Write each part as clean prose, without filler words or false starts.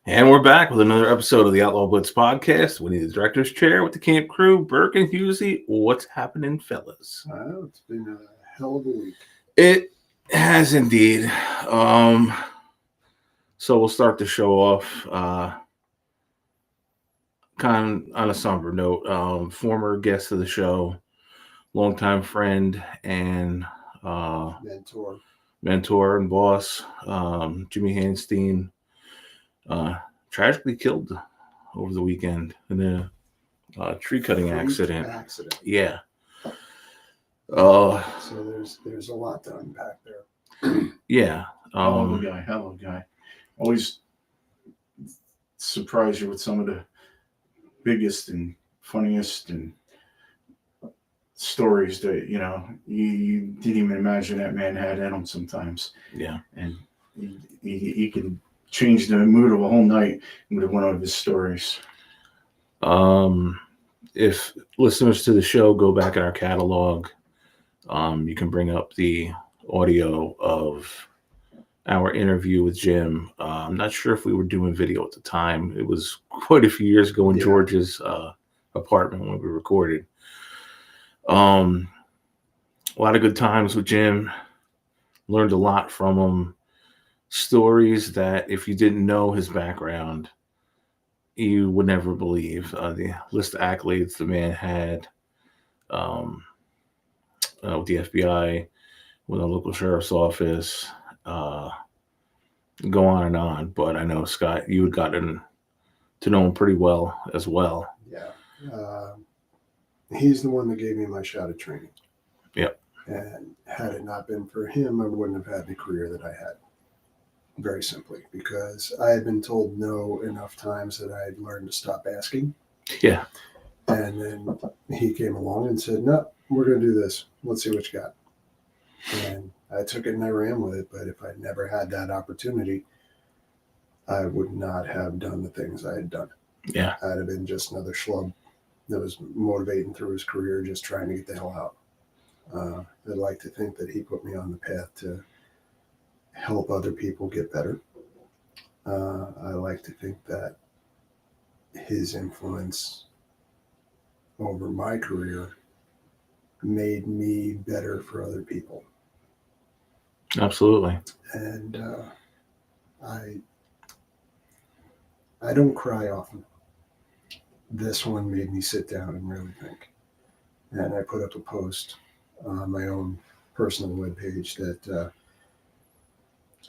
And we're back with another episode of the Outlaw Blitz podcast. We need the director's chair with the camp crew, Burke and Hughsie. What's happening, fellas? It's been a hell of a week. It has indeed. So we'll start the show off kind of on a somber note. Former guest of the show, longtime friend and mentor and boss, Jimmy Hanstein, tragically killed over the weekend in a tree cutting accident. Yeah. So there's a lot to unpack there. Yeah. Hell of a guy. Always surprise you with some of the biggest and funniest and stories that you didn't even imagine that man had in him sometimes. Yeah. And he can change the mood of a whole night with one of his stories. If listeners to the show go back in our catalog, you can bring up the audio of our interview with Jim. I'm not sure if we were doing video at the time. It was quite a few years ago in George's apartment when we recorded. A lot of good times with Jim. Learned a lot from him. Stories that if you didn't know his background, you would never believe. The list of accolades the man had with the FBI, with the local sheriff's office, go on and on. But I know, Scott, you had gotten to know him pretty well as well. Yeah. He's the one that gave me my shot at training. Yep. And had it not been for him, I wouldn't have had the career that I had. Very simply, because I had been told no enough times that I had learned to stop asking. Yeah. And then he came along and said, no, we're going to do this. Let's see what you got. And I took it and I ran with it. But if I'd never had that opportunity, I would not have done the things I had done. Yeah. I'd have been just another schlub that was motivating through his career, just trying to get the hell out. I'd like to think that he put me on the path to help other people get better. I like to think that his influence over my career made me better for other people. Absolutely. And I don't cry often. This one made me sit down and really think. And I put up a post on my own personal webpage that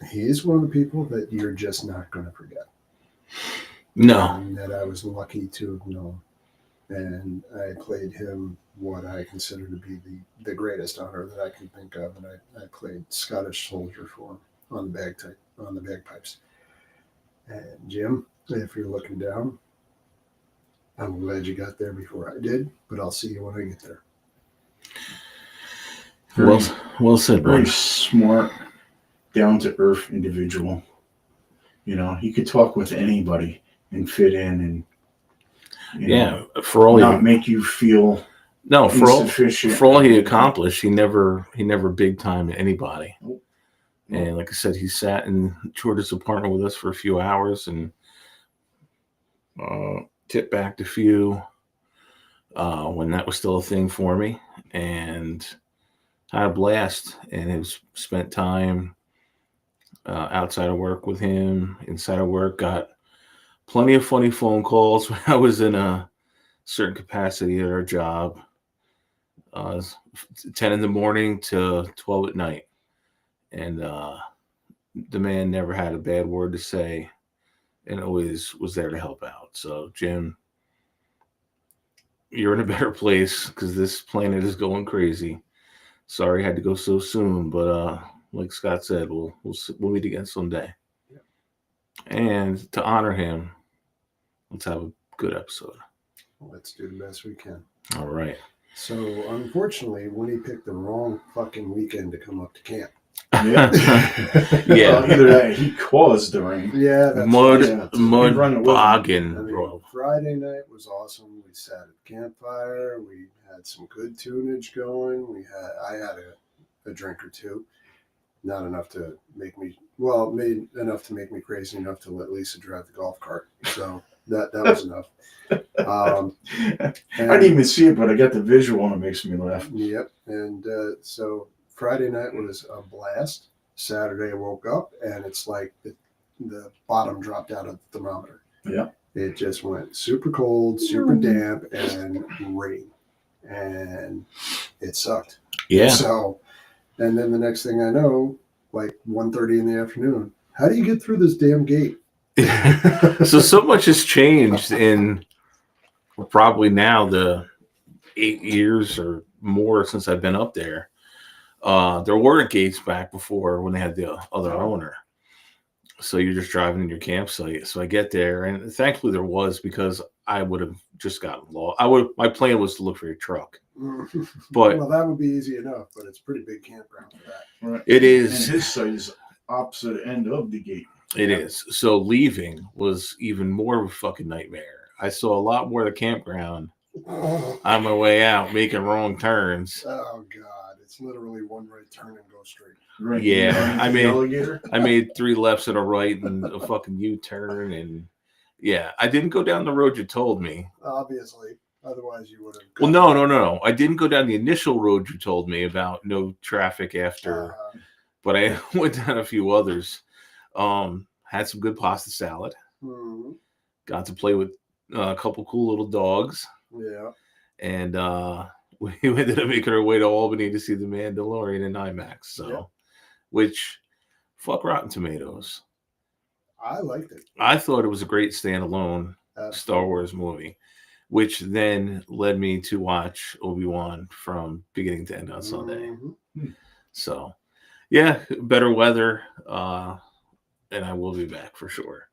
he is one of the people that you're just not going to forget. No. And that I was lucky to have known. And I played him what I consider to be the greatest honor that I can think of. And I played Scottish soldier for him on the bagpipes. And Jim, if you're looking down, I'm glad you got there before I did, but I'll see you when I get there. Well said, Very bro. smart, down-to-earth individual. He could talk with anybody and fit in and for all not make you feel insufficient. For all he accomplished, he never big time anybody. Nope. And like I said, he sat in George's apartment with us for a few hours and tipped back a few when that was still a thing for me, and had a blast. And it was spent time outside of work with him, inside of work. Got plenty of funny phone calls when I was in a certain capacity at our job. 10 in the morning to 12 at night. And the man never had a bad word to say and always was there to help out. So, Jim, you're in a better place because this planet is going crazy. Sorry I had to go so soon, but like Scott said, we'll meet again someday. Yeah. And to honor him, let's have a good episode. Let's do the best we can. All right. So, unfortunately, when he picked the wrong fucking weekend to come up to camp. Yeah. Yeah. Well, either that, he caused the rain. Yeah. That's mud bogging, bro. Friday night was awesome. We sat at the campfire. We had some good tunage going. I had a drink or two. not enough to make me, well, made enough to make me crazy enough to let Lisa drive the golf cart. So that was enough. I didn't even see it, but I got the visual and it makes me laugh. Yep. And so Friday night was a blast. Saturday I woke up and it's like the bottom dropped out of the thermometer. Yeah. It just went super cold, super damp, and rain. And it sucked. Yeah. So, and then the next thing I know, like 1:30 in the afternoon, how do you get through this damn gate? So much has changed in probably now the 8 years or more since I've been up there. There weren't gates back before when they had the other owner. So you're just driving in your campsite. So I get there, and thankfully there was, because I would have just gotten lost. My plan was to look for your truck, but well, that would be easy enough. But it's a pretty big campground for that. Right. It is. And his site is opposite end of the gate. It is. So leaving was even more of a fucking nightmare. I saw a lot more of the campground on my way out, making wrong turns. Oh God, it's literally one right turn and go straight. Right. Yeah, Alligator. I made 3 lefts and a right and a fucking U-turn, and yeah, I didn't go down the road you told me. Obviously, otherwise you would have. Well, no. I didn't go down the initial road you told me about, no traffic after, but I went down a few others. Had some good pasta salad. Mm-hmm. Got to play with a couple cool little dogs. Yeah. And we ended up making our way to Albany to see The Mandalorian in IMAX. So, yeah. Which, fuck Rotten Tomatoes. I liked it. I thought it was a great standalone Star Wars movie, which then led me to watch Obi-Wan from beginning to end on Sunday. Mm-hmm. So, yeah, better weather, and I will be back for sure.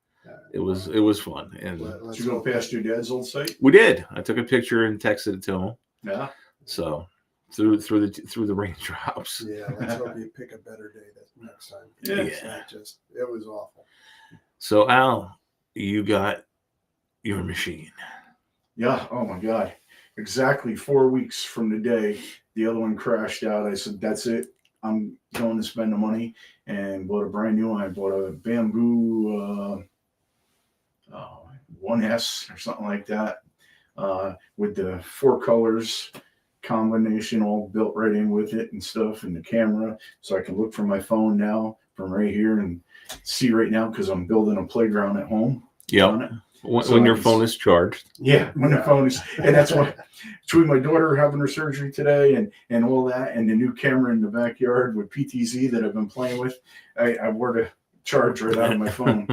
It was fun. And did you go past your dad's old site? We did. I took a picture and texted it to him. Yeah. So through the raindrops. Yeah, let's hope you pick a better day next time. Yeah. It was awful. So Al, you got your machine. Yeah. Oh my God. Exactly 4 weeks from the day the other one crashed out. I said, that's it. I'm going to spend the money, and bought a brand new one. I bought a bamboo 1S or something like that, with the 4 colors combination all built right in with it and stuff, and the camera, so I can look from my phone now from right here and see right now, because I'm building a playground at home. Yeah. When your phone is charged. Yeah, when the phone is, and that's why, between my daughter having her surgery today and all that, and the new camera in the backyard with PTZ that I've been playing with, I wore the charge right out of my phone.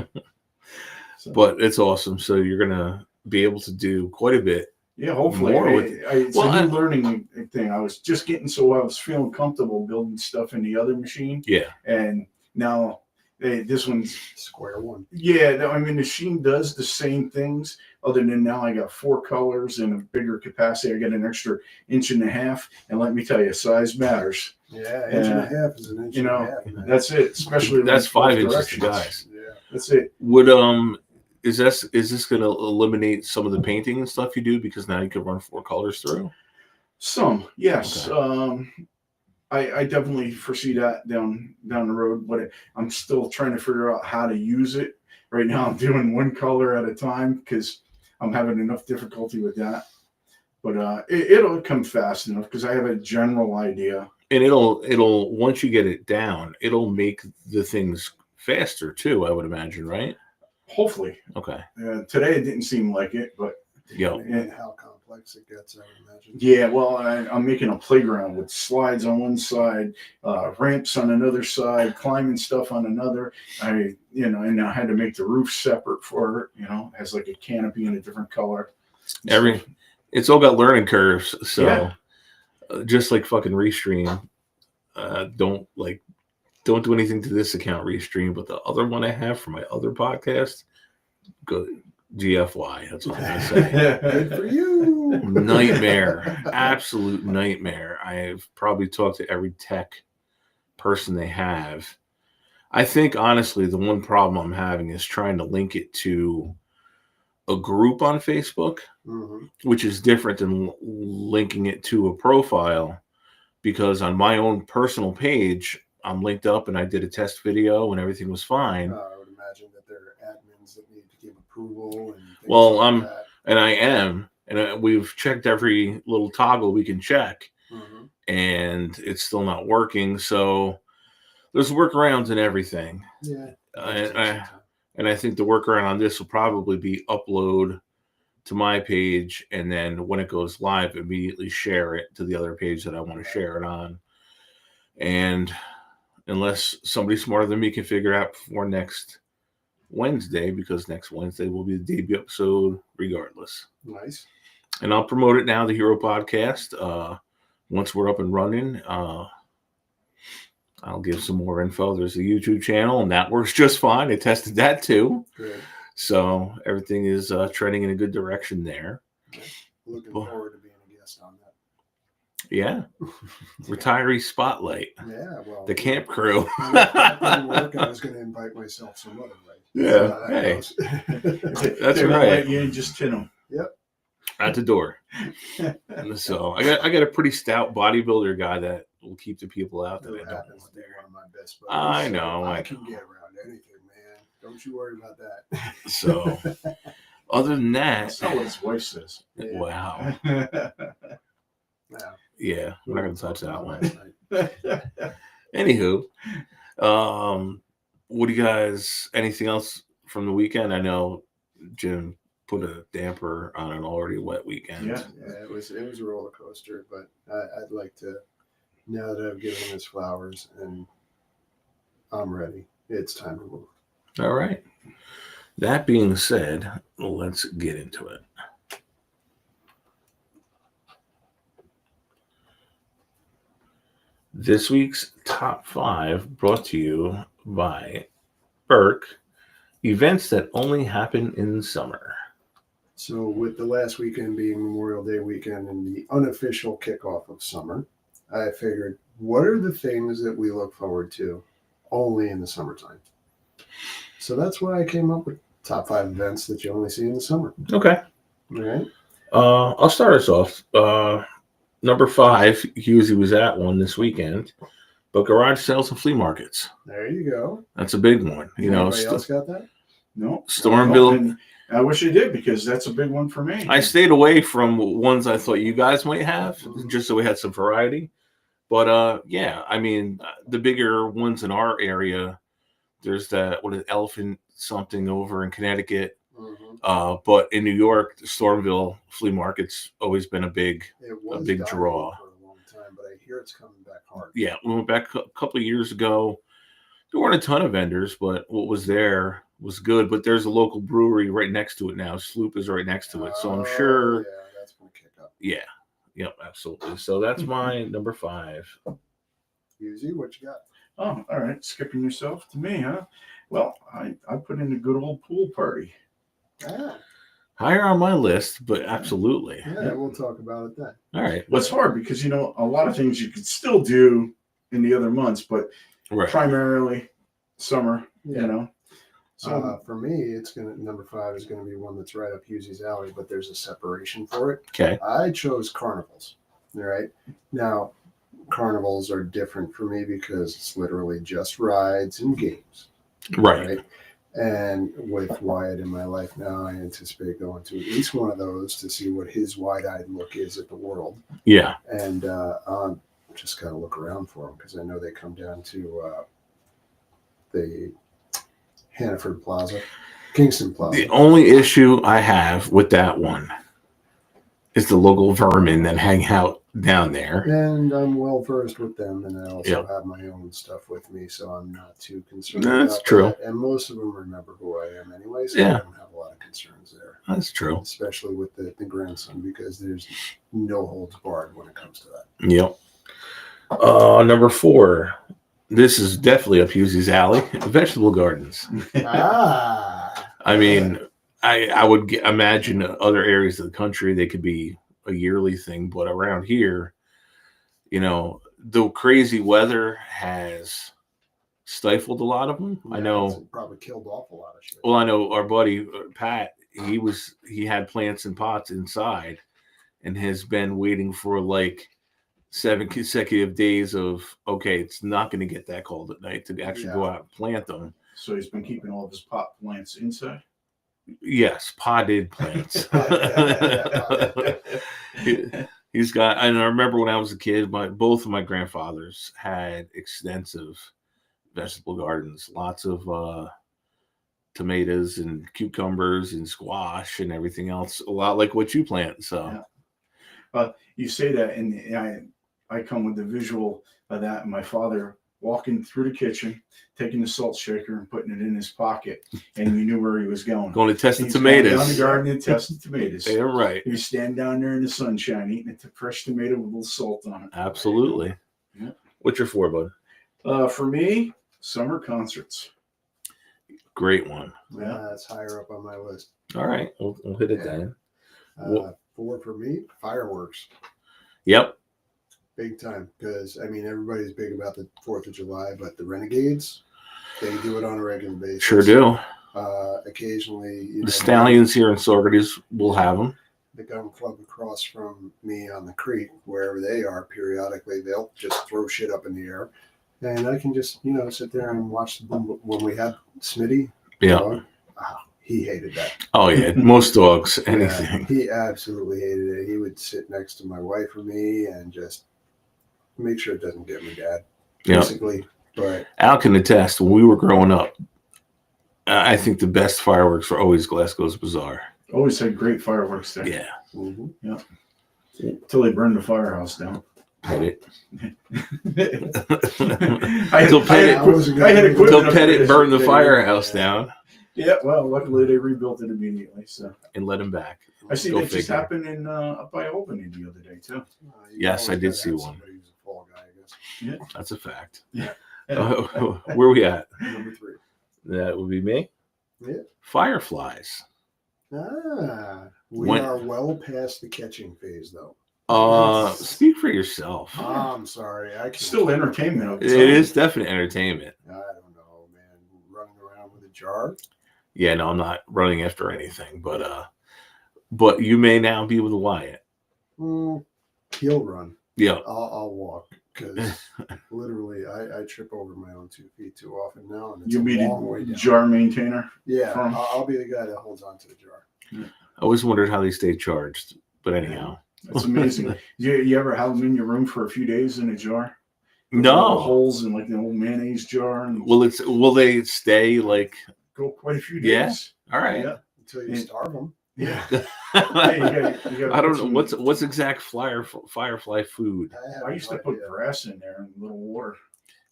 So. But it's awesome. So you're gonna be able to do quite a bit. Yeah, hopefully. It's a new learning thing. I was just getting, so I was feeling comfortable building stuff in the other machine. Yeah. And now this one's square one. Yeah, I mean, the machine does the same things, other than now I got 4 colors and a bigger capacity. I got an extra 1.5 inches, and let me tell you, size matters. Yeah, 1.5 inches is an inch and a half. Man. That's it. Especially that's 5 inches, guys. Yeah, that's it. Would is this going to eliminate some of the painting and stuff you do, because now you can run 4 colors through? Some, yes. Okay. I definitely foresee that down the road, but I'm still trying to figure out how to use it. Right now, I'm doing 1 color at a time because I'm having enough difficulty with that. But it'll come fast enough because I have a general idea. And it'll once you get it down, it'll make the things faster too, I would imagine, right? Hopefully. Okay. Today it didn't seem like it, but and how complex it gets, I would imagine. Yeah, well, I'm making a playground with slides on one side, ramps on another side, climbing stuff on another. And I had to make the roof separate for it. It has like a canopy in a different color. It's all got learning curves. So just like fucking Restream, don't do anything to this account, Restream, but the other one I have for my other podcast, good. GFY, that's all I'm going to say. Good for you. Nightmare. Absolute nightmare. I've probably talked to every tech person they have. I think, honestly, the one problem I'm having is trying to link it to a group on Facebook, which is different than linking it to a profile, because on my own personal page, I'm linked up and I did a test video and everything was fine. I would imagine that there are admins that need to give approval and things Well, like that. and I am, and we've checked every little toggle we can check, Mhm. and it's still not working. So there's workarounds and everything. Yeah. And I think the workaround on this will probably be upload to my page, and then when it goes live, immediately share it to the other page that I want to share it on. And unless somebody smarter than me can figure out before next Wednesday, because next Wednesday will be the debut episode regardless. Nice. And I'll promote it now, the Hero Podcast. Once we're up and running, I'll give some more info. There's a YouTube channel, and that works just fine. I tested that too. Good. So everything is trending in a good direction there. Looking forward to being a guest on that. Yeah. Retiree Spotlight. Yeah, well. The camp crew. That didn't work. I was going to invite myself some other way. Yeah. Hey. That's They won't right. let you just tin them. Yep. At the door. So I got a pretty stout bodybuilder guy that will keep the people out that Who I don't happens want to be there. one of my best buddies. I know. I can get around anything, man. Don't you worry about that. So other than that, That's not what his wife says. Yeah. wow. Yeah. Yeah, we're not gonna touch that one. Night. Anywho, what do you guys? Anything else from the weekend? I know Jim put a damper on an already wet weekend. Yeah. Yeah, it was a roller coaster, but I'd like to, now that I've given him his flowers and I'm ready, it's time to move. All right. That being said, let's get into it. This week's top 5 brought to you by Burke, events that only happen in summer. So with the last weekend being Memorial Day weekend and the unofficial kickoff of summer, I figured, what are the things that we look forward to only in the summertime? So that's why I came up with top 5 events that you only see in the summer. Okay. All right. I'll start us off. Number 5, Hughsie was at one this weekend, but garage sales and flea markets. There you go. That's a big one. You know, Anybody else got that? No. Stormville. And I wish I did, because that's a big one for me. I stayed away from ones I thought you guys might have, just so we had some variety. But yeah, I mean, the bigger ones in our area, there's that elephant something over in Connecticut. Mm-hmm. But in New York, the Stormville flea market's always been a big Dying draw. for a long time, but I hear it's coming back hard. Yeah, we went back a couple of years ago. There weren't a ton of vendors, but what was there was good. But there's a local brewery right next to it now. Sloop is right next to it, so I'm sure. Yeah, that's gonna kick up. Yeah, yep, absolutely. So that's my number 5. Hughsie, what you got? Oh, all right. Skipping yourself to me, huh? Well, I put in a good old pool party. Ah, Higher on my list, but absolutely. yeah, we'll talk about it then. All right. Well, it's hard because, a lot of things you could still do in the other months, but Right. primarily summer, Yeah. So For me, number 5 is gonna be one that's right up Hughsie's alley, but there's a separation for it. Okay. I chose carnivals. All right. Now, carnivals are different for me because it's literally just rides and games. Right. And with Wyatt in my life now, I anticipate going to at least one of those to see what his wide-eyed look is at the world. Yeah. And just got to look around for them because I know they come down to the Hannaford Plaza, Kingston Plaza. The only issue I have with that one is the local vermin that hang out down there. And I'm well versed with them, and I also Yep. have my own stuff with me, so I'm not too concerned. That's about true. that. And most of them remember who I am anyway, so Yeah. I don't have a lot of concerns there. That's true. Especially with the grandson, because there's no holds barred when it comes to that. Yep. Number 4. This is definitely up Hughsie's alley. Vegetable gardens. I mean, I would imagine other areas of the country they could be a yearly thing, but around here, the crazy weather has stifled a lot of them. I know. It's probably killed off a lot of shit. Well, I know our buddy Pat. He had plants and pots inside, and has been waiting for like 7 consecutive days of, okay, it's not going to get that cold at night to actually go out and plant them. So he's been keeping all of his pot plants inside. Yes, potted plants. He's got, and I remember when I was a kid, both of my grandfathers had extensive vegetable gardens, lots of tomatoes and cucumbers and squash and everything else, a lot like what you plant. So you say that, and I come with the visual of that. My father walking through the kitchen, taking the salt shaker and putting it in his pocket, and you knew where he was going. Going to test the He's tomatoes. Down the garden and test the tomatoes. They're right. You stand down there in the sunshine, eating a fresh tomato with a little salt on it. Absolutely. Yeah. What's your 4, bud? For me, summer concerts. Great one. Yeah. That's higher up on my list. All right, we'll hit it then. 4 for me, fireworks. Yep. Big time. Because, I mean, everybody's big about the 4th of July, but the Renegades, they do it on a regular basis. Sure do. Occasionally, The Stallions here in Saugerties will have them. The gun club across from me on the creek, wherever they are, periodically, they'll just throw shit up in the air. And I can just, sit there and watch them. When we had Smitty, Yeah. He hated that. Oh, yeah. Most dogs, anything. Yeah, he absolutely hated it. He would sit next to my wife or me and just make sure it doesn't get me, Dad. Basically. But Al can attest, when we were growing up, I think the best fireworks were always Glasgow's Bazaar. Always had great fireworks there. Yeah. mm-hmm. Yeah. Until they burned the firehouse down. Pettit. I had equipment up Pettit there. burned the firehouse down Yeah, well, luckily they rebuilt it immediately. So and let him back. I see Go that just figure. happened in up by Albany the other day too. Yes, I did see one. Somebody who's a fall guy, I guess. Yeah. That's a fact. Yeah. Where we at? Number 3. That would be me. Yeah. Fireflies. We When- are well past the catching phase, though. Speak for yourself. I'm sorry. I can't. Still entertainment of It its own. is definite entertainment. I don't know, man. Running around with a jar. Yeah, no, I'm not running after anything, but you may now be with Wyatt. He'll run. Yeah. I'll walk because literally I trip over my own 2 feet too often now, and it's You a mean long way a down. jar maintainer? Yeah, From- I'll be the guy that holds on to the jar. I always wondered how they stay charged, but anyhow. That's amazing. You ever have them in your room for a few days in a jar? No. Little holes in like the old mayonnaise jar and Will they stay like? go quite a few days. Yeah. All right. Yeah. Until you Yeah. starve them. Yeah. I gotta don't put know some- what's exact firefly food, I used to put grass in there and a little water.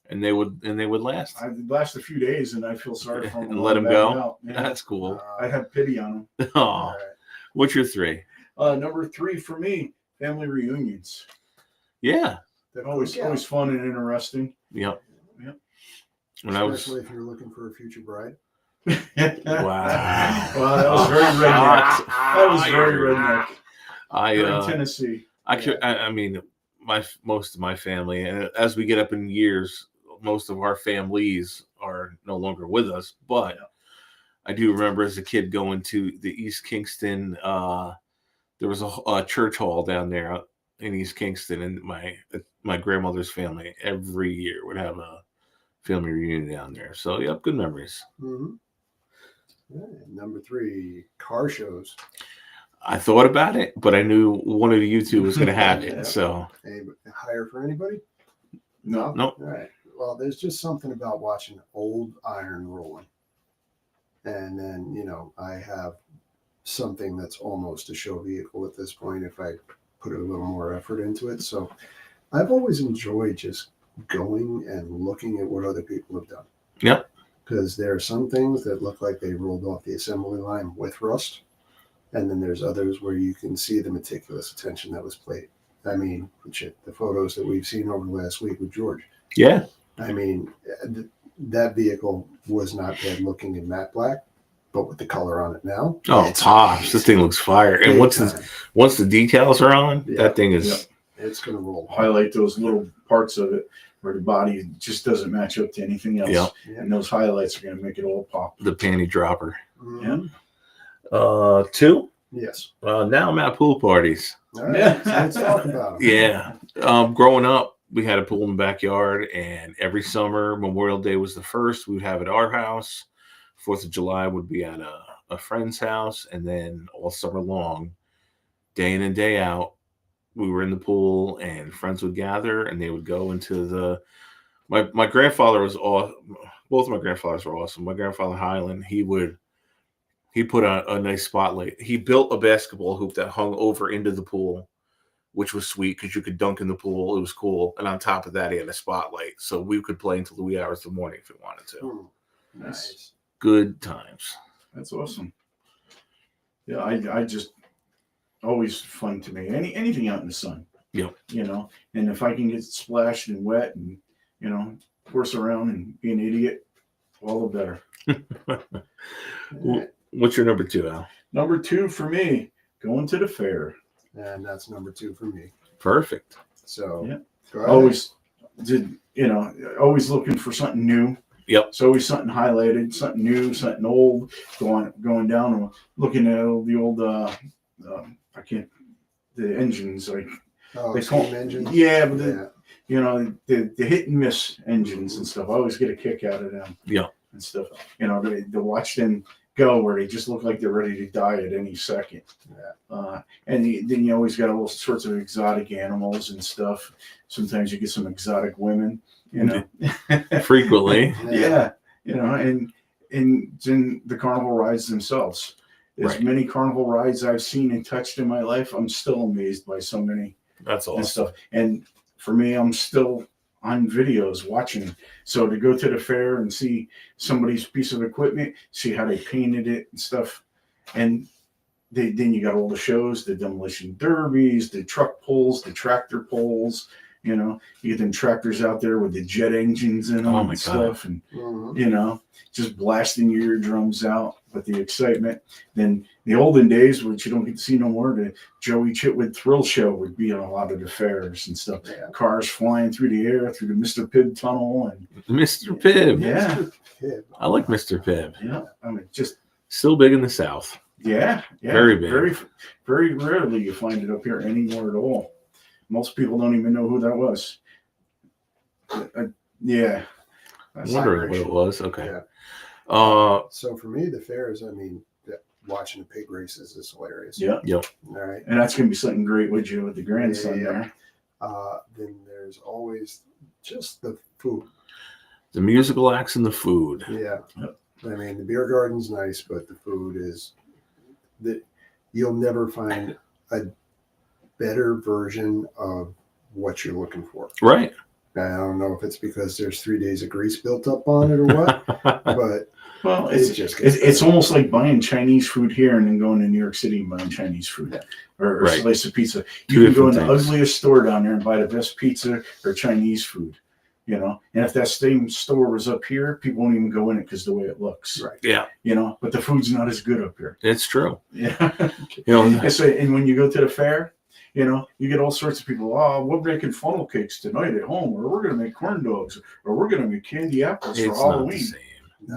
and they would last. I'd last a few days and I feel sorry for them. And let 'em go? Out. Yeah. That's cool. I'd have pity on them. Oh, all right. what's your 3? Number 3 for me, family reunions. Yeah. The Always cookout, fun and interesting. Yep. Yep. When I was especially if you're looking for a future bride. wow. Well, that was very redneck. That was very redneck. We're in Tennessee. I mean, most of my family, and as we get up in years, most of our families are no longer with us. But I do remember as a kid going to the East Kingston. There was a church hall down there in East Kingston, and my grandmother's family every year would have a family reunion down there. So, yeah, good memories. Mm-hmm. Yeah, number 3, car shows. I thought about it, but I knew one of you two was going to have it. Yeah. So, Hire for anybody? No. nope. All right. Well, there's just something about watching old iron rolling. And then, I have something that's almost a show vehicle at this point if I put a little more effort into it. So I've always enjoyed just going and looking at what other people have done. Yep. Because there are some things that look like they rolled off the assembly line with rust. And then there's others where you can see the meticulous attention that was played. I mean, the photos that we've seen over the last week with George. Yeah. I mean, that vehicle was not bad looking in matte black, but with the color on it now. Oh, it pops. This thing looks fire. And once the details are on, that thing is. It's going to roll. Highlight those little parts of it where the body just doesn't match up to anything else. Yeah. And those highlights are going to make it all pop. The panty dropper. Mhm. 2. Yes. Now I'm at pool parties. All right, Yeah. so let's talk about them. Yeah. Growing up, we had a pool in the backyard, and every summer, Memorial Day was the first. We would have at our house. 4th of July would be at a friend's house, and then all summer long, day in and day out, we were in the pool, and friends would gather, and they would go into the. My grandfather was all. Both of my grandfathers were awesome. My grandfather Highland, he put a nice spotlight. He built a basketball hoop that hung over into the pool, which was sweet because you could dunk in the pool. It was cool. And on top of that, he had a spotlight. So we could play until the wee hours of the morning if we wanted to. Nice. Good times. That's awesome. Yeah, I just always fun to me. Anything out in the sun. Yep. You know, and if I can get splashed and wet and, you know, horse around and be an idiot, all the better. What's your number 2, Al? Number 2 for me, going to the fair. And that's number 2 for me. Perfect. So Yeah. go ahead. Always looking for something new. Yep. It's always something highlighted, something new, something old. Going down and looking at the old the engines like they call steam engines. Yeah, but the hit and miss engines and stuff. I always get a kick out of them. Yeah. And stuff. You know, to watch them go where they just look like they're ready to die at any second. Yeah. And then you always got all sorts of exotic animals and stuff. Sometimes you get some exotic women, you know. Frequently. Yeah. You know, and then the carnival rides themselves. As Right. many carnival rides I've seen and touched in my life, I'm still amazed by so many That's and awesome. stuff. And for me, I'm still on videos watching. So to go to the fair and see somebody's piece of equipment, see how they painted it and stuff. And then you got all the shows, the demolition derbies, the truck pulls, the tractor pulls, you know, you get them tractors out there with the jet engines in them Oh my and stuff. God. And, Mhm. you know, just blasting your eardrums out with the excitement. Then the olden days, which you don't get to see no more, the Joey Chitwood Thrill Show would be on a lot of the fairs and stuff. Yeah. Cars flying through the air, through the Mr. Pibb tunnel. And Mr. Pibb. Yeah. Mr. Pibb. I like Mr. Pibb. yeah, I mean, just, Still big in the South. yeah. Very big. Very, very rarely you find it up here anymore at all. Most people don't even know who that was. Yeah. I'm wondering what Irish. it was. Okay. Yeah. So for me, the fairs, I mean, watching the pig races is hilarious. Yeah. Yep. All right. And that's going to be something great with you with the grandson Yeah. there. Then there's always just the food. The musical acts and the food. Yeah. Yep. I mean, the beer garden's nice, but the food is that you'll never find a better version of what you're looking for. Right. I don't know if it's because there's 3 days of grease built up on it or what, but Well, it just gets it's almost like buying Chinese food here and then going to New York City and buying Chinese food or Right. a slice of pizza. Two You can go in different the things. ugliest store down there and buy the best pizza or Chinese food, you know. And if that same store was up here, people won't even go in it because the way it looks, right. Yeah, you know. But the food's not as good up here. it's true. Yeah. You know, And when you go to the fair, you know, you get all sorts of people. Oh, we're making funnel cakes tonight at home, or we're going to make corn dogs, or we're going to make candy apples for it's not the Halloween. same.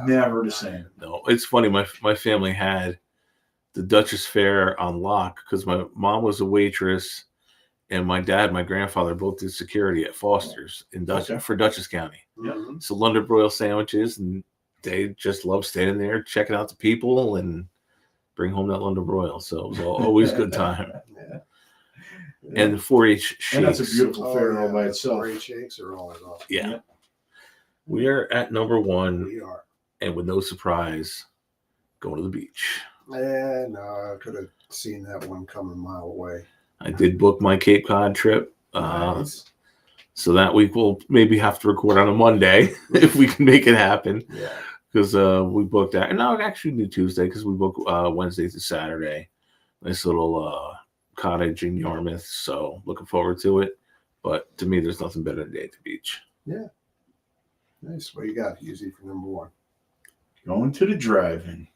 Never the same. No, it's funny. My family had the Duchess Fair on lock because my mom was a waitress, and my dad, my grandfather, both did security at Foster's in for Dutchess County. Yeah. Mhm. So London broil sandwiches, and they just love standing there checking out the people and bring home that London broil. So it was always a good time. Yeah. And the 4-H shakes. And that's a beautiful fair all by the itself. 4-H shakes are all involved. Yeah. Yeah. We are at number 1, We are. and with no surprise, going to the beach. And I could have seen that one coming a mile away. I did book my Cape Cod trip. Nice. So that week we'll maybe have to record on a Monday if we can make it happen. Yeah. Because we booked that. And no, actually do Tuesday because we booked Wednesday to Saturday. Nice little cottage in Yarmouth. So looking forward to it. But to me, there's nothing better than a day at the beach. Nice. What you got, Hughsie, for number 1? Going to the drive-in.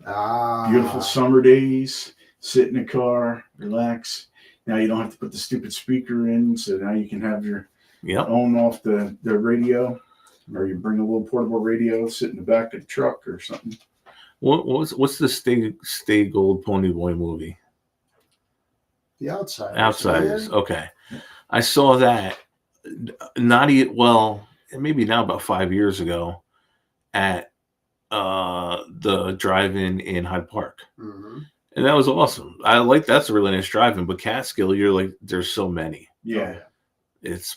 Ah. Beautiful summer days. Sit in the car, relax. Now you don't have to put the stupid speaker in, so now you can have your Yep. own off the radio, or you bring a little portable radio, sit in the back of the truck or something. What's the Stay Gold Pony Boy movie? The Outsiders. Outsiders. Man. Okay. I saw that maybe now about 5 years ago at the drive-in in Hyde Park. Mm-hmm. And that was awesome. That's a really nice drive-in, but Catskill, you're like, there's so many. Yeah.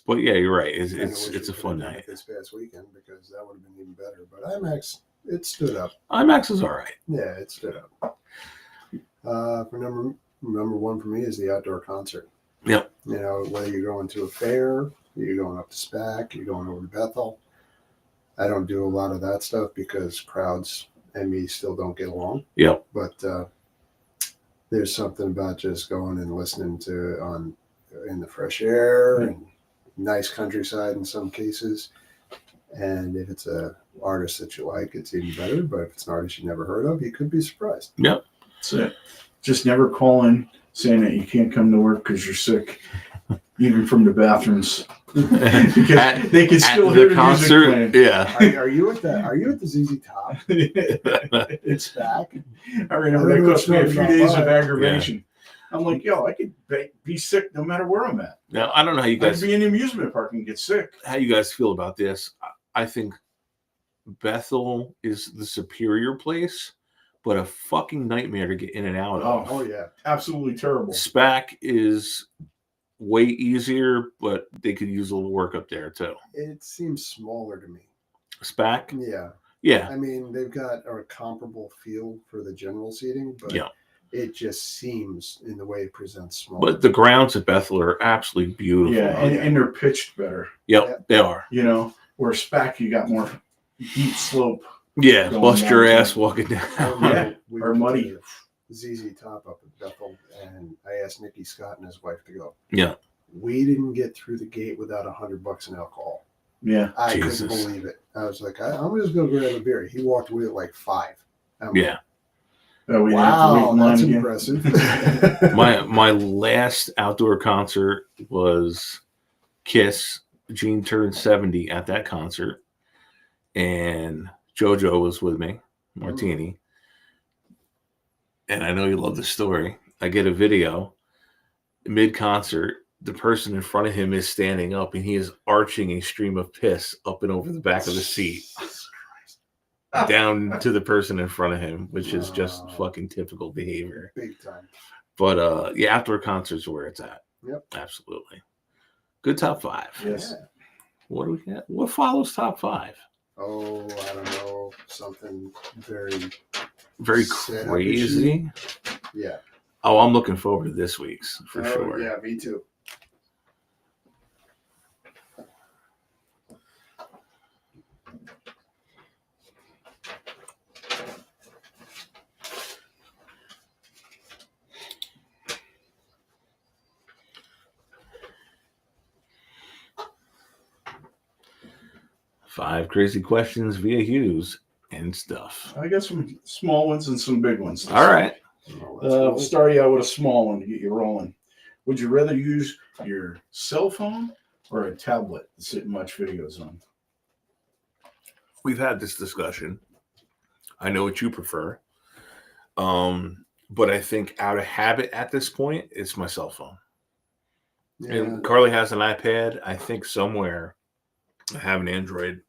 But yeah, you're right. Kinda It's wish a we fun could have done night. it this past weekend because that would have been even better. But IMAX, it stood up. IMAX is all right. Yeah, it stood up. For number one for me is the outdoor concert. Yep. You know, whether you're going to a fair, you're going up to SPAC, you're going over to Bethel. I don't do a lot of that stuff because crowds and me still don't get along. Yep. But there's something about just going and listening to in the fresh air and nice countryside in some cases. And if it's a artist that you like, it's even better. But if it's an artist you never heard of, you could be surprised. Yep. That's it. Just never call in saying that you can't come to work because you're sick, even from the bathrooms. Because they can still hear the concert. Music playing. Yeah. Are you at the ZZ Top? It's back. I remember that cost me a few days of aggravation. I'm like, yo, I could be sick no matter where I'm at. Now I don't know how you guys I'd be in the amusement park and get sick. how you guys feel about this. I think Bethel is the superior place, but a fucking nightmare to get in and out of. Oh yeah, Absolutely terrible. SPAC is way easier, but they could use a little work up there too. it seems smaller to me. SPAC, Yeah, yeah, I mean they've got a comparable feel for the general seating, but yeah. it just seems in the way it presents small. But the grounds at Bethel are absolutely beautiful. Yeah, and they're pitched better. Yep, they are. You know, where SPAC you got more deep slope. Yeah, Going bust your down ass to- walking down. Yeah, we or went muddy. to ZZ Top up at Bethel, and I asked Nicky Scott and his wife to go. Yeah. We didn't get through the gate without $100 in alcohol. Yeah. I Jesus. couldn't believe it. I was like, I'm just going to grab a beer. He walked away at like 5. I'm like, Yeah. We didn't have to wait wow, in line that's again. impressive. My last outdoor concert was Kiss. Gene turned 70 at that concert, and JoJo was with me, Martini. And I know you love the story. I get a video mid-concert. The person in front of him is standing up, and he is arching a stream of piss up and over the back of the seat down to the person in front of him, which is just Wow. fucking typical behavior. Big time. But yeah, outdoor concerts are where it's at. Yep. Absolutely. Good top 5. Yes. Yeah. What do we get? What follows top 5? Oh, I don't know. Something very, Very Set up crazy. yeah. Oh, I'm looking forward to this week's for Oh, sure. Yeah, me too. Five crazy questions via Hughes and stuff. I got some small ones and some big ones. All right. Oh, I'll start you out with a small one to get you rolling. Would you rather use your cell phone or a tablet to sit and watch videos on? We've had this discussion. I know what you prefer. But I think out of habit at this point, it's my cell phone. Yeah, And Carly has an iPad. I think somewhere I have an Android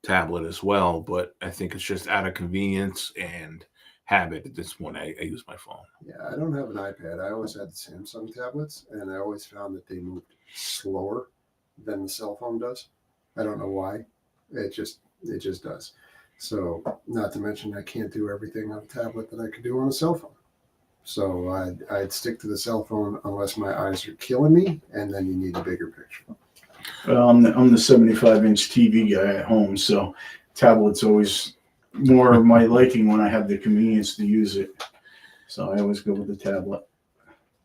tablet as well, but I think it's just out of convenience and habit at this point. I use my phone. yeah, I don't have an iPad. I always had the Samsung tablets, and I always found that they moved slower than the cell phone does. I don't know why. It just does. So, not to mention, I can't do everything on a tablet that I could do on a cell phone. So I'd stick to the cell phone unless my eyes are killing me, and then you need a bigger picture. Well, I'm the 75-inch TV guy at home, so tablet's always more of my liking when I have the convenience to use it. So I always go with the tablet.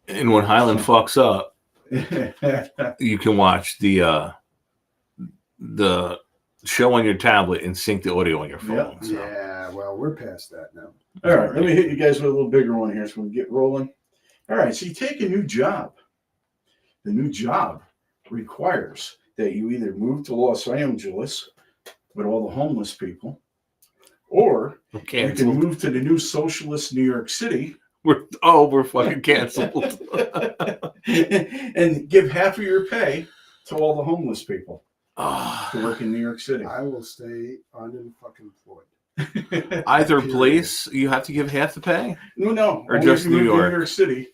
And when Highland fucks up, you can watch the show on your tablet and sync the audio on your phone. Yep. So. Yeah, well, we're past that now. All right, let me hit you guys with a little bigger one here so we can get rolling. All right, so you take a new job. The new job requires that you either move to Los Angeles with all the homeless people, or you can move to the new socialist New York City we're fucking canceled. And give half of your pay to all the homeless people Ah, to work in New York City. I will stay unemployed. either Period. place, you have to give half the pay. No, Or only just if you New live in York? New York City.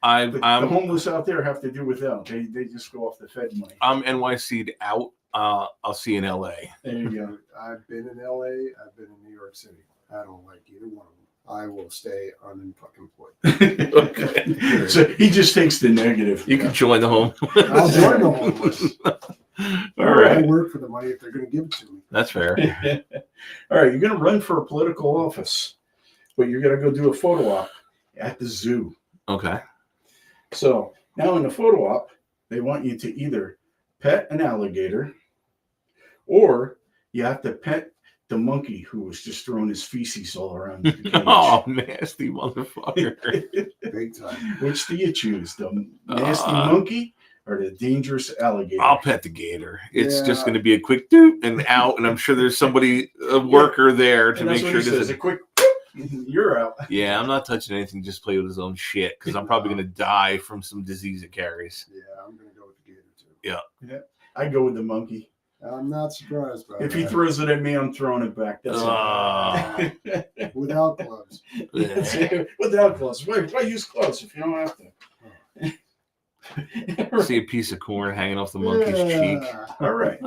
I'm But the homeless out there have to do without. They just go off the Fed money. I'm NYC'd out. I'll see you in LA. There you go. I've been in LA. I've been in New York City. I don't like either one of them. I will stay unemployed. Okay. So he just takes the negative. You can join the home. I'll join the homeless. All I right, work for the money if they're going to give it to me. that's fair. All right, you're going to run for a political office, but you're going to go do a photo op at the zoo. Okay. So now in the photo op, they want you to either pet an alligator or you have to pet the monkey who was just throwing his feces all around the cage. Oh, nasty motherfucker. Big time. Which do you choose, the nasty monkey or the dangerous alligator? I'll pet the gator. It's just Yeah. going to be a quick doot and out, and I'm sure there's somebody, a worker there to And make that's sure what he this says, is. a quick you're out. Yeah, I'm not touching anything. Just play with his own shit because I'm probably going to die from some disease it carries. Yeah, I'm going to go with the gator too. Yeah. I go with the monkey. I'm not surprised by If that. he throws it at me, I'm throwing it back. That's it. Without gloves. That's it. Without gloves. Why use gloves if you don't have to? See a piece of corn hanging off the monkey's cheek. All right.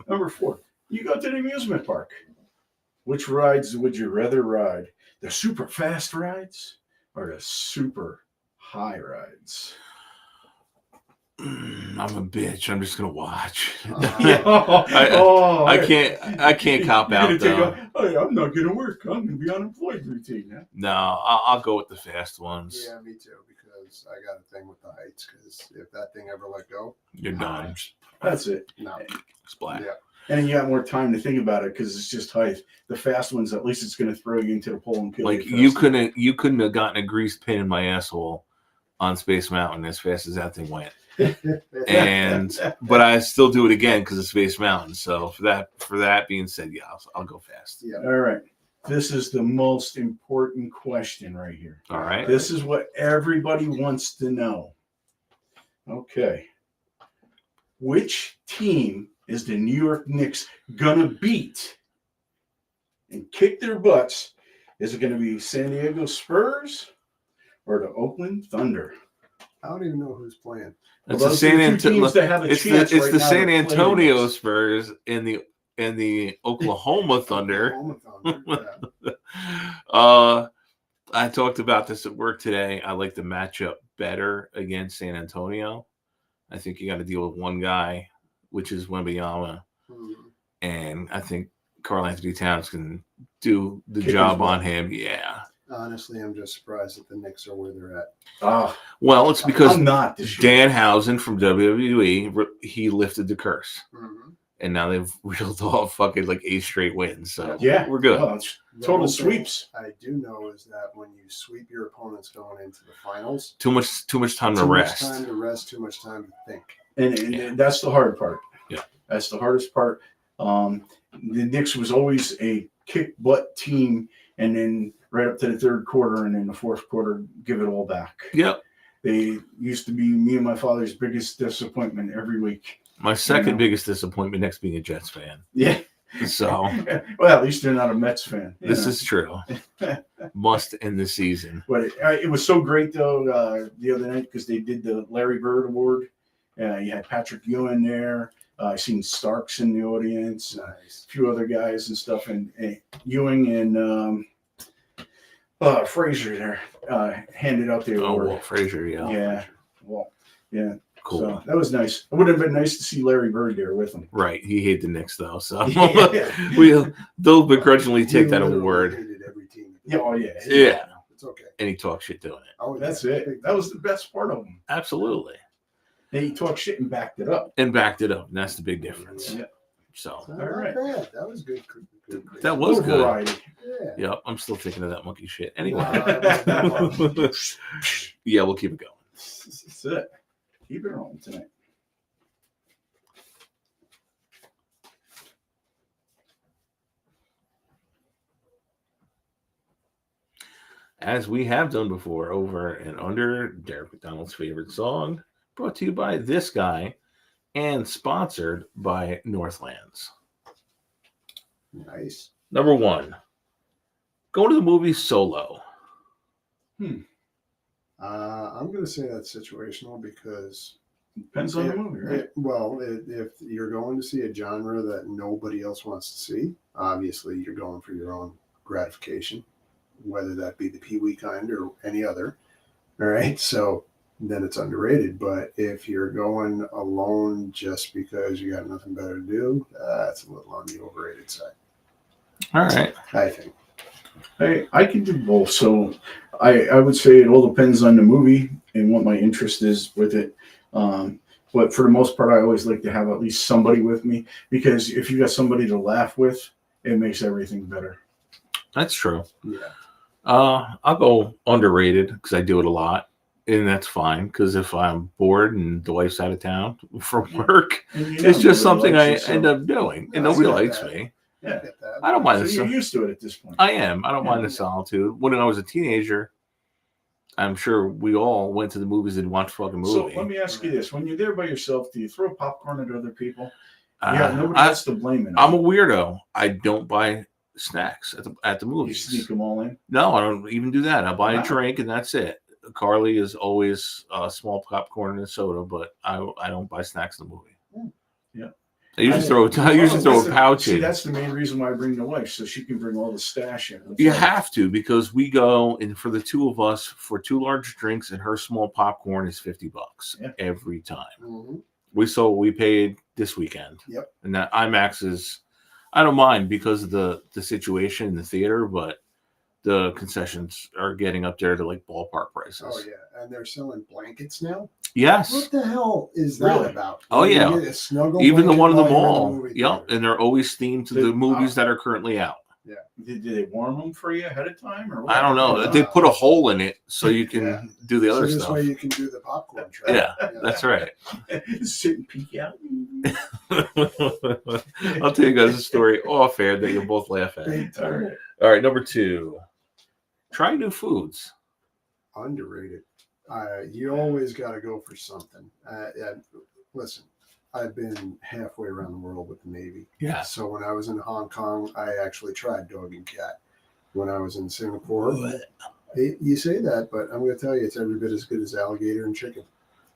Number 4. You go to the amusement park. Which rides would you rather ride? The super fast rides or the super high rides? I'm a bitch. I'm just gonna watch. I I can't cop out though. I'm not gonna work. I'm gonna be unemployed routine now. No, I'll go with the fast ones. Yeah, me too, because I got a thing with the heights, because if that thing ever let go, You're done. That's it. no. Splat. Yeah. And you got more time to think about it because it's just height. The fast ones, at least it's going to throw you into the pole and kill Like you. you couldn't have gotten a grease pin in my asshole on Space Mountain as fast as that thing went. But I still do it again because it's Space Mountain. So for that being said, yeah, I'll go fast. Yeah. All right. This is the most important question right here. All right. This is what everybody wants to know. Okay. Which team is the New York Knicks gonna beat and kick their butts? Is it gonna be San Diego Spurs or the Oakland Thunder? I don't even know who's playing. It's Well, the those are San the two teams that have a It's chance the right now San to play Antonio against. Spurs and the Oklahoma Thunder. Oklahoma Thunder, yeah. I talked about this at work today. I like the matchup better against San Antonio. I think you got to deal with one guy, which is Wembanyama, and I think Karl Anthony Towns can do the Kick job his butt. on him. Yeah. Honestly, I'm just surprised that the Knicks are where they're at. Well, it's because I'm not this year. Danhausen from WWE, he lifted the curse. Mm-hmm. And now they've reeled off fucking like 8 straight wins. So Yeah, we're good. Well, it's total one thing sweeps. I do know is that when you sweep your opponents going into the finals, Too much time to too rest. much time to rest, too much time to think. And that's the hard part. Yeah. That's the hardest part. The Knicks was always a kick butt team, and then right up to the third quarter, and in the fourth quarter, give it all back. Yep. They used to be me and my father's biggest disappointment every week. My second biggest disappointment next being a Jets fan. Yeah. So Well, at least they're not a Mets fan. this is true. Must end the season. But it was so great though the other night because they did the Larry Bird Award. You had Patrick Ewing there. I seen Starks in the audience. Nice. A few other guys and stuff, and Ewing and Frazier there handed out the Oh, award. Walt Frazier, yeah. Yeah. Well, yeah. Cool. So that was nice. It would have been nice to see Larry Bird there with him. Right. He hated the Knicks though, so Yeah. they'll begrudgingly take You that literally award. hated every team. Yeah. Oh yeah. Yeah. It's okay. And he talked shit doing it. Oh, That's yeah. it. That was the best part of him. Absolutely. And he talked shit and backed it up. And backed it up. And that's the big difference. Yeah. So Not All right. bad. That was good. Good. that was Little good. variety. Yeah. Yep. I'm still thinking of that monkey shit. Anyway. Wow. Yeah, we'll keep it going. That's it. Keep it rolling tonight. as we have done before, over and under Derek McDonald's favorite song, brought to you by this guy and sponsored by Northlands. Nice. Number 1, go to the movie Solo. I'm going to say that's situational because Depends on the movie, right? if you're going to see a genre that nobody else wants to see, obviously you're going for your own gratification, whether that be the Pee Wee kind or any other. All right, so then it's underrated. But if you're going alone just because you got nothing better to do, that's a little on the overrated side. All right. I think. I can do both. So I would say it all depends on the movie and what my interest is with it. But for the most part, I always like to have at least somebody with me, because if you got somebody to laugh with, it makes everything better. That's true. Yeah. I'll go underrated because I do it a lot, and that's fine. Because if I'm bored and the wife's out of town for work, it's just something I end up doing, and nobody likes me. Yeah, I don't mind so this. you're used to it at this point. I am. I don't mind the solitude. When I was a teenager, I'm sure we all went to the movies and watched fucking movies. So let me ask you this: when you're there by yourself, do you throw popcorn at other people? Yeah, nobody else to blame. I'm a weirdo. I don't buy snacks at the You movies. sneak them all in. No, I don't even do that. I buy Wow. a drink and that's it. Carly is always small popcorn and a soda, but I don't buy snacks in the movie. Yeah. I usually throw a pouch See, in. that's the main reason why I bring the wife, so she can bring all the stash in. You have to, because we go, and for the two of us, for 2 large drinks and her small popcorn is $50 every time. Mm-hmm. We saw what we paid this weekend. Yep. And that IMAX is, I don't mind because of the situation in the theater, but the concessions are getting up there to like ballpark prices. Oh yeah, and they're selling blankets now. Yes. What the hell is that Really? about? Oh, You yeah. get a snuggle Even the blanket one in the while you're mall. movie Yep. theater. And they're always themed to the movies that are currently out. Yeah. Did they warm them for you ahead of time, or what? I don't know. They put a hole in it so you can Yeah. do the So other this stuff. way you can do the popcorn tray. Yeah, that's right. Sit and peek out. I'll tell you guys a story off air that you'll both laugh at. Big All time. right. All right, number 2. Try new foods. Underrated. You always got to go for something. Listen, I've been halfway around the world with the Navy. Yeah. So when I was in Hong Kong, I actually tried dog and cat. When I was in Singapore, you say that, but I'm going to tell you, it's every bit as good as alligator and chicken.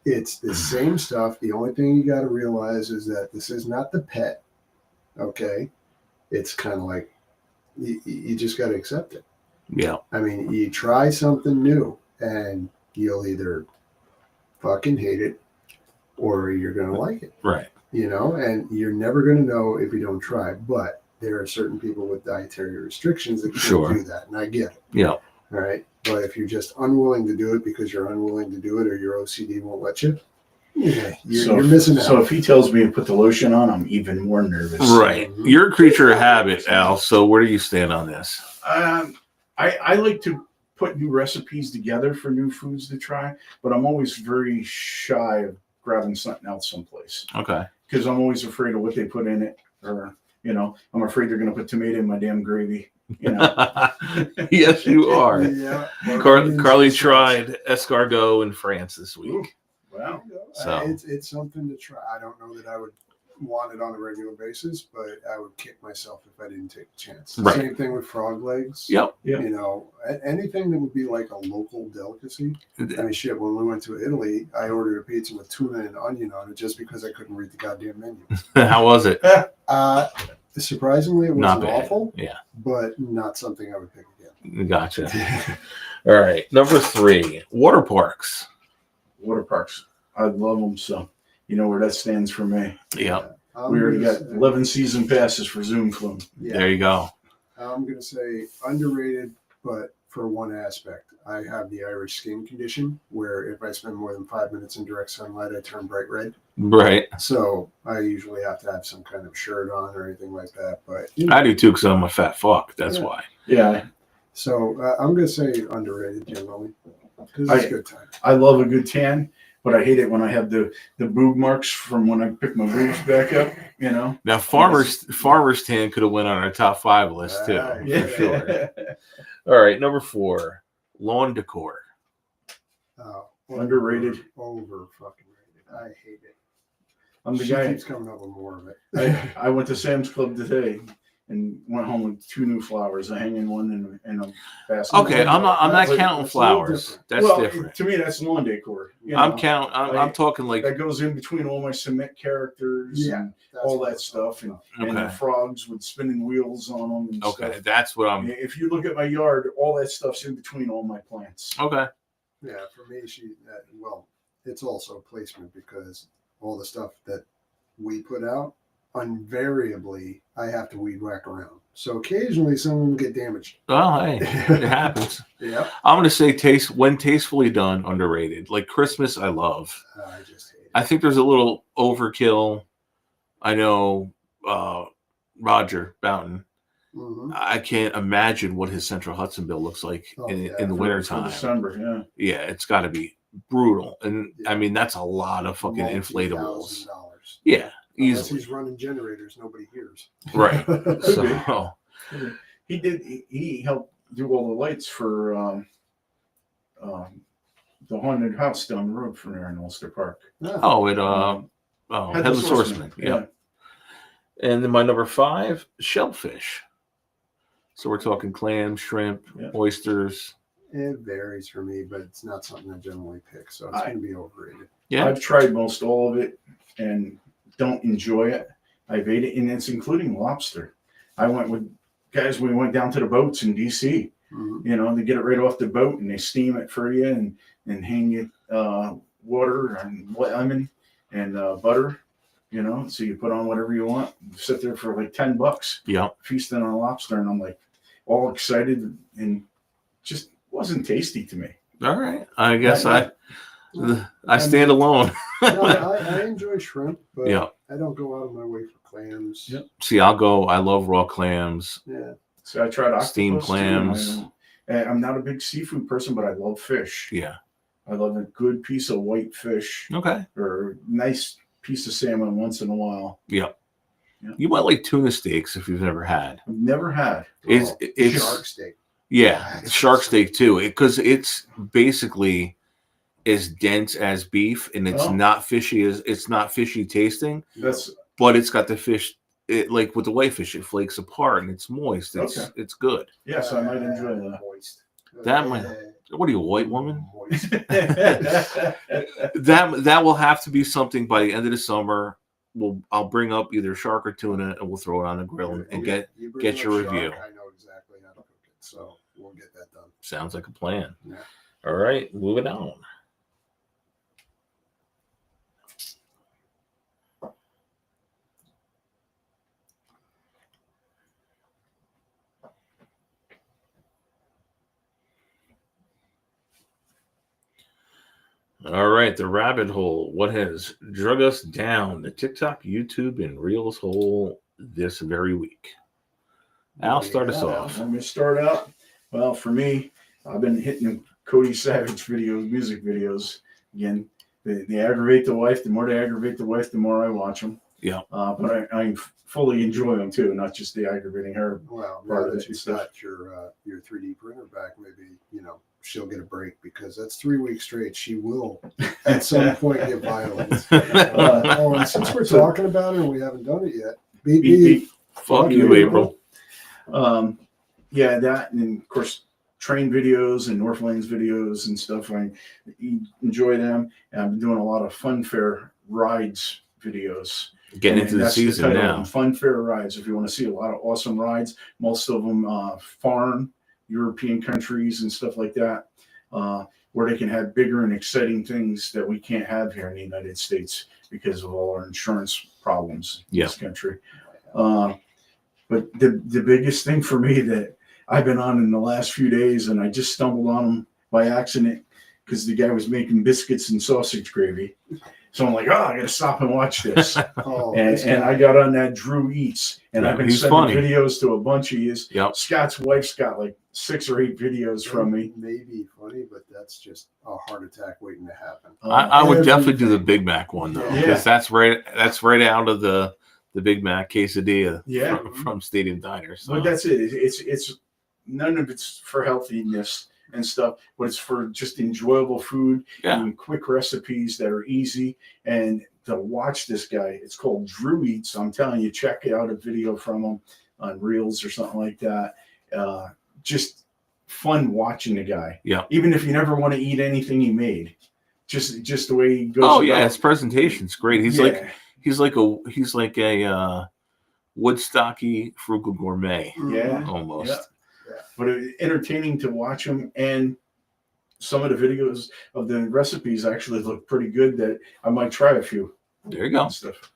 It's the same stuff. The only thing you got to realize is that this is not the pet. Okay. It's kind of like you just got to accept it. Yeah. I mean, you try something new and you'll either fucking hate it or you're going to like it. Right. You know, and you're never going to know if you don't try. But there are certain people with dietary restrictions that can't do that. And I get it. Yeah. All right. But if you're just unwilling to do it because you're unwilling to do it or your OCD won't let you, you're missing out. So if he tells me to put the lotion on, I'm even more nervous. Right. You're a creature of habit, Al. So where do you stand on this? I like to put new recipes together for new foods to try, but I'm always very shy of grabbing something else someplace. Okay. Because I'm always afraid of what they put in it, or I'm afraid they're going to put tomato in my damn gravy. Yes, you are. Yeah. Carly tried escargot in France this week. Ooh, wow. So. It's something to try. I don't know that I would want it on a regular basis, but I would kick myself if I didn't take a chance. Right. Same thing with frog legs. Yep. You know, anything that would be like a local delicacy. I mean, shit, when we went to Italy, I ordered a pizza with tuna and onion on it just because I couldn't read the goddamn menu. How was it? Surprisingly, it Not wasn't bad. awful, Yeah. but not something I would pick again. Gotcha. All right. Number 3, water parks. Water parks. I love them. So you know where that stands for me. Yeah. We already got 11 season passes for Zoom Flume. Yeah. There you go. I'm going to say underrated, but for one aspect. I have the Irish skin condition where if I spend more than 5 minutes in direct sunlight, I turn bright red. Right. So I usually have to have some kind of shirt on or anything like that. But I do too because I'm a fat fuck. That's why. Yeah. So I'm going to say underrated generally because it's a good time. I love a good tan, but I hate it when I have the boob marks from when I pick my boobs back up, Now, Farmer's Tan could have went on our top 5 list too, Yeah. for sure. All right, number 4, lawn decor. Oh, Underrated. Over fucking rated. I hate it. I'm the She guy. keeps coming up with more of it. I went to Sam's Club today and went home with 2 new flowers, a hanging one and a basket. Okay, I'm not That's- counting that's a little flowers. different. That's well, different. To me, that's lawn decor. You I'm know, I'm talking like that goes in between all my cement characters Yeah, and that's all what that we're stuff, talking and Okay. the frogs with spinning wheels on them and okay. stuff. That's what I'm. If you look at my yard, all that stuff's in between all my plants. Okay. Yeah, for me, well, it's also placement because all the stuff that we put out, invariably, I have to weed whack around. So occasionally some of them get damaged. Well, hey, it happens. Yeah. I'm gonna say when tastefully done, underrated. Like Christmas, I love. I just hate it. I think there's a little overkill. I know Roger Boughton. Mhm. I can't imagine what his Central Hudson bill looks like Oh, in yeah, the For wintertime. December, yeah. Yeah, it's got to be brutal. And Yeah. I mean, that's a lot of fucking inflatables. $multi-thousand. Yeah, Unless easily. he's running generators, nobody hears. Right. Could be. So, He did. He helped do all the lights for the haunted house down the road from there in Ulster Park. Headless Horseman. Yeah. And then my number 5, shellfish. So we're talking clams, shrimp, Yeah. oysters. It varies for me, but it's not something I generally pick, so it's going to be overrated. Yeah. I've tried most all of it and don't enjoy it. I've ate it, and it's including lobster. I went with guys. We went down to the boats in DC. Mhm. You know, they get it right off the boat and they steam it for you and hang it water and lemon and butter. You know, so you put on whatever you want. You sit there for like $10, Yeah. feasting on lobster, and I'm like all excited and just wasn't tasty to me. All right. I guess I I stand alone. No, I enjoy shrimp, but Yeah. I don't go out of my way for clams. Yep. See, I love raw clams, Yeah. So I tried octopus steamed too, clams. and I'm not a big seafood person, but I love fish. Yeah. I love a good piece of white fish Okay. or a nice piece of salmon once in a while. Yeah. Yeah. You might like tuna steaks if you've never had. I've never had. It's shark steak. Yeah, shark steak too, because it's basically as dense as beef, and it's Oh. not fishy tasting, That's but it's got the fish. It like with the whitefish, it flakes apart and it's moist. It's good. yes, I might enjoy that. Moist. That might- What are you, a white woman? Moist. That will have to be something by the end of the summer. I'll bring up either shark or tuna, and we'll throw it on the grill and You bring get up your shark, review. I know exactly how to cook it, so we'll get that done. Sounds like a plan. Yeah. All right, moving on. All right, the rabbit hole. What has drug us down the TikTok, YouTube, and Reels hole this very week? Al, start us off. Let me start out. Well, for me, I've been hitting Cody Savage videos, music videos. Again, they aggravate the wife. The more they aggravate the wife, the more I watch them. Yeah. But I fully enjoy them too, not just the aggravating her. Well, Part now of that it you've stuff. got your 3D printer back, maybe she'll get a break because that's 3 weeks straight. She will at some point get violent. And since we're talking about it and we haven't done it yet, beep Beep, beep. beep. Fuck you, April. Yeah, that, and of course, train videos and North Lanes videos and stuff. I enjoy them. And I've been doing a lot of fun fair rides videos. Getting And into the that's season title of now. them, Fun fair rides. If you want to see a lot of awesome rides, most of them foreign, European countries and stuff like that, where they can have bigger and exciting things that we can't have here in the United States because of all our insurance problems in this country. But the biggest thing for me that I've been on in the last few days, and I just stumbled on them by accident because the guy was making biscuits and sausage gravy. So I'm like, I got to stop and watch this. Oh, and I got on that Drew Eats, and I've been he's sending funny. videos to a bunch of yous. Yep. Scott's wife's got like 6 or 8 videos from me. Maybe funny, but that's just a heart attack waiting to happen. I would definitely do the everything. Big Mac one though, Yeah. because that's right out of the Big Mac quesadilla Yeah. from Stadium Diner. So But that's it. It's none of it's for healthiness. and stuff, but it's for just enjoyable food and quick recipes that are easy. And to watch this guy, it's called Drew Eats. I'm telling you, check out a video from him on Reels or something like that. Just fun watching the guy. Yeah. Even if you never want to eat anything he made, just the way he goes. Oh yeah, his presentation's great. He's like a Woodstocky frugal gourmet. Yeah, almost. Yeah. But entertaining to watch him, and some of the videos of the recipes actually look pretty good. That I might try a few. There you go. Stuff.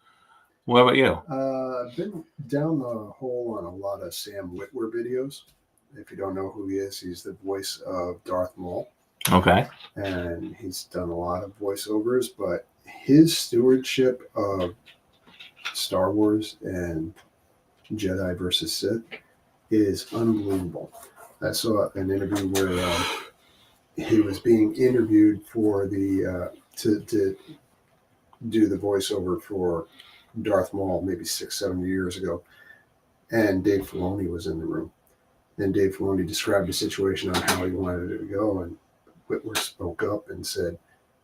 What about you? I've been down the hole on a lot of Sam Witwer videos. If you don't know who he is, he's the voice of Darth Maul. Okay. And he's done a lot of voiceovers, but his stewardship of Star Wars and Jedi versus Sith is unbelievable. I saw an interview where he was being interviewed for the to do the voiceover for Darth Maul maybe 6-7 years ago, and Dave Filoni was in the room, and Dave Filoni described the situation on how he wanted it to go, and Whitwer spoke up and said,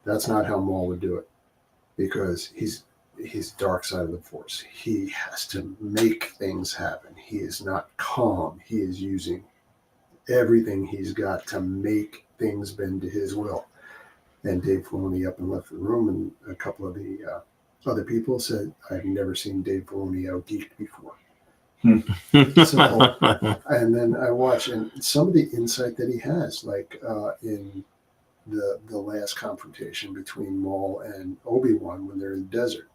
"That's not how Maul would do it, because he's dark side of the Force. He has to make things happen. He is not calm. He is using everything he's got to make things bend to his will." And Dave Filoni up and left the room, and a couple of the other people said, "I've never seen Dave Filoni out geeked before." So, and then I watch, and some of the insight that he has, like in the last confrontation between Maul and Obi-Wan when they're in the desert,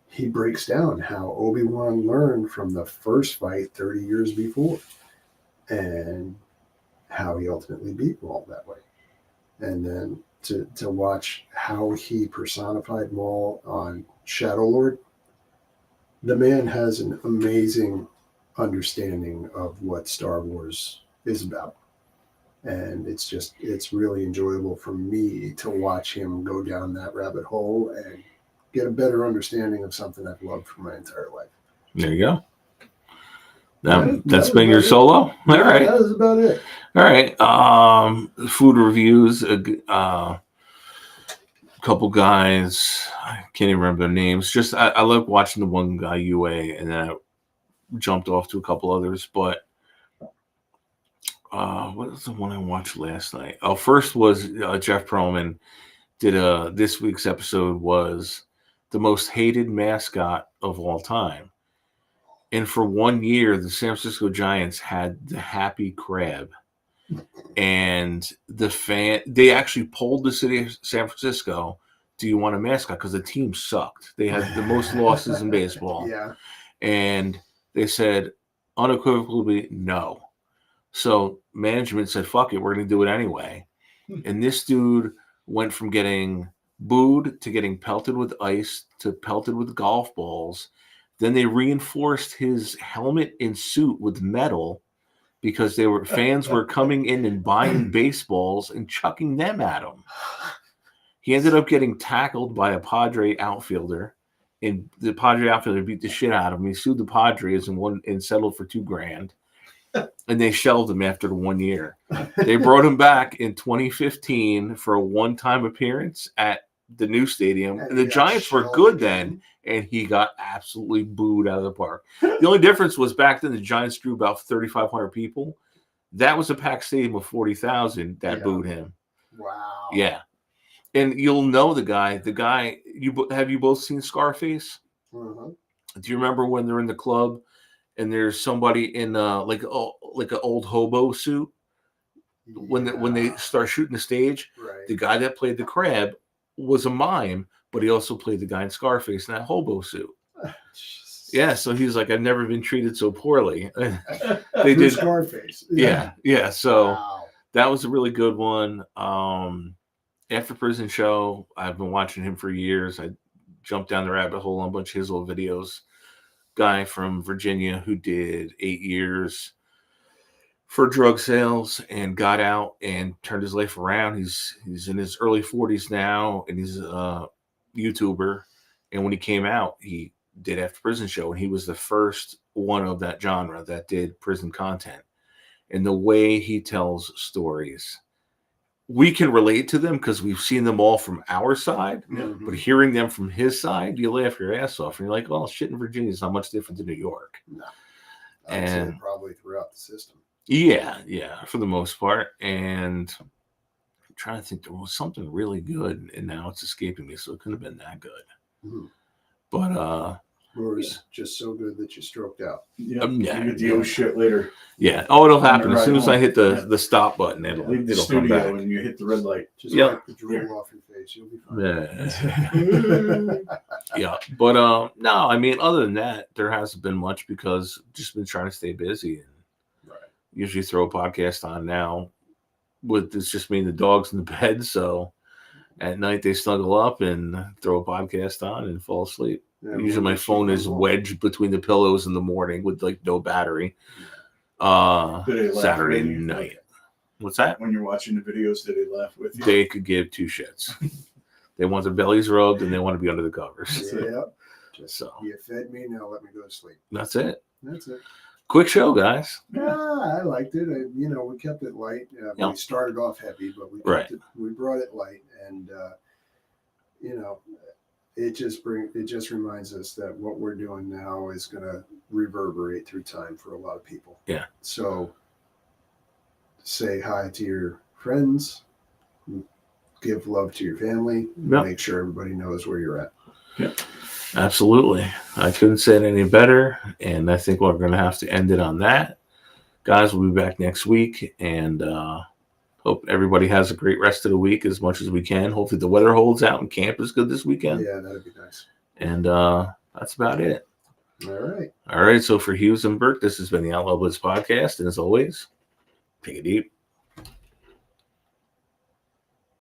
he breaks down how Obi-Wan learned from the first fight 30 years before, and how he ultimately beat Maul that way. And then to watch how he personified Maul on Shadow Lord, the man has an amazing understanding of what Star Wars is about. And it's really enjoyable for me to watch him go down that rabbit hole and get a better understanding of something I've loved for my entire life. There you go. That's been your solo? All right. That is about it. All right. Food reviews. A couple guys. I can't even remember their names. Just I like watching the one guy, UA, and then I jumped off to a couple others. But what was the one I watched last night? Oh, first was Jeff Perlman did this week's episode was the most hated mascot of all time. And for 1 year, the San Francisco Giants had the Happy Crab. And they actually polled the city of San Francisco, do you want a mascot? Because the team sucked. They had the most losses in baseball. Yeah. And they said unequivocally no. So management said, fuck it, we're going to do it anyway. And this dude went from getting booed to getting pelted with ice to pelted with golf balls. Then they reinforced his helmet and suit with metal because fans were coming in and buying baseballs and chucking them at him. He ended up getting tackled by a Padre outfielder, and the Padre outfielder beat the shit out of him. He sued the Padres and settled for $2,000, and they shelved him after 1 year. They brought him back in 2015 for a one-time appearance at the new stadium, and the Giants were good then, and he got absolutely booed out of the park. The only difference was back then the Giants drew about 3,500 people. That was a packed stadium of 40,000 that booed him. Wow. Yeah. And you'll know the guy. Have you both seen Scarface? Uh-huh. Do you remember when they're in the club and there's somebody in like an old hobo suit? When they start shooting the stage, right. The guy that played the crab was a mime, but he also played the guy in Scarface in that hobo suit. Yeah, so he's like, I've never been treated so poorly. They did Scarface. Yeah. So wow. That was a really good one. After Prison Show, I've been watching him for years. I jumped down the rabbit hole on a bunch of his old videos. Guy from Virginia who did 8 years for drug sales and got out and turned his life around. He's in his early 40s now, and he's a YouTuber. And when he came out, he did After Prison Show, and he was the first one of that genre that did prison content. and the way he tells stories, we can relate to them because we've seen them all from our side. Mhm. But hearing them from his side, you laugh your ass off, and you're like, "Well, shit in Virginia is not much different than New York." No, I'd say And probably throughout the system. yeah, for the most part. And I'm trying to think, there was something really good, and now it's escaping me, so it couldn't have been that good. Mhm. But Or it's just so good that you stroked out. Yeah, yeah, you get the shit later. yeah. Oh, it'll On the happen as ride soon as I home. hit Yeah. the stop button. It'll Leave the it'll come studio back. and you hit the red light. Just Yeah. wipe the drool off your face. You'll be fine. Yeah. Yeah, but no, I mean, other than that, there hasn't been much because I've just been trying to stay busy, and Right. usually throw a podcast on now. With it's just me and the dogs in the bed, so at night they snuggle up and throw a podcast on and fall asleep. Yeah, Usually well, my we should phone go is home. wedged between the pillows in the morning with like no battery. Do they laugh Saturday with you? night. What's that? When you're watching the videos, do they laugh with you? They could give two shits. They want their bellies rubbed and they want to be under the covers. Yeah. Just So you fed me, now let me go to sleep. that's it. That's it. Quick show, guys. Yeah, I liked it. We kept it light. Yeah. We started off heavy, but we brought it light, and it just reminds us that what we're doing now is going to reverberate through time for a lot of people. Yeah. So say hi to your friends, give love to your family, Yep. make sure everybody knows where you're at. Yep. Absolutely. I couldn't say it any better. And I think we're going to have to end it on that. Guys, we'll be back next week. And hope everybody has a great rest of the week as much as we can. Hopefully the weather holds out and camp is good this weekend. Yeah, that'd be nice. And that's about it. All right. All right. So for Hughes and Burke, this has been the Outlaw Blitz podcast. And as always, take it deep.